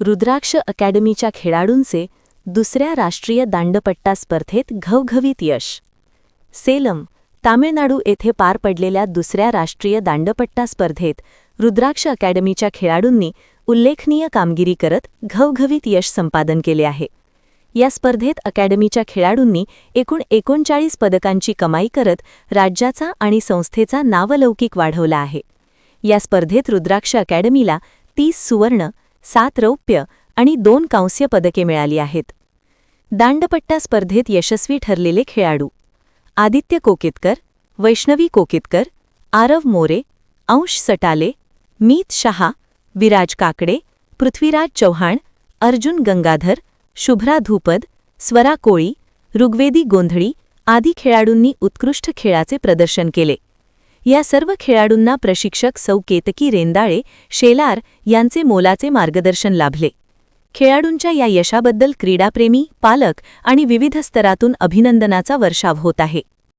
रुद्राक्ष अकॅडमीच्या खेळाडूंचे दुसऱ्या राष्ट्रीय दांडपट्टा स्पर्धेत घवघवीत यश. सेलम, तामिळनाडू येथे पार पडलेल्या दुसऱ्या राष्ट्रीय दांडपट्टा स्पर्धेत रुद्राक्ष अकॅडमीच्या खेळाडूंनी उल्लेखनीय कामगिरी करत घवघवीत यश संपादन केले आहे. या स्पर्धेत अकॅडमीच्या खेळाडूंनी एकूण 39 पदकांची कमाई करत राज्याचा आणि संस्थेचा नावलौकिक वाढवला आहे. या स्पर्धेत रुद्राक्ष अकॅडमीला 30 सुवर्ण, 7 रौप्य आणि 2 कांस्य पदके मिळाली आहेत. दांडपट्टा स्पर्धेत यशस्वी ठरलेले खेळाडू: आदित्य कोकितकर, वैष्णवी कोकितकर, आरव मोरे, अंश सटाले, मीत शहा, विराज काकडे, पृथ्वीराज चौहान, अर्जुन गंगाधर, शुभ्रा धूपद, स्वरा कोळी, ऋग्वेदी गोंधळी आदी खेळाडूंनी उत्कृष्ट खेळाचे प्रदर्शन केले. या सर्व खेळाडूंना प्रशिक्षक सौ केतकी रेंदाळे शेलार यांचे मोलाचे मार्गदर्शन लाभले. खेळाडूंच्या या यशाबद्दल क्रीडाप्रेमी, पालक आणि विविध स्तरातून अभिनंदनाचा वर्षाव होत आहे.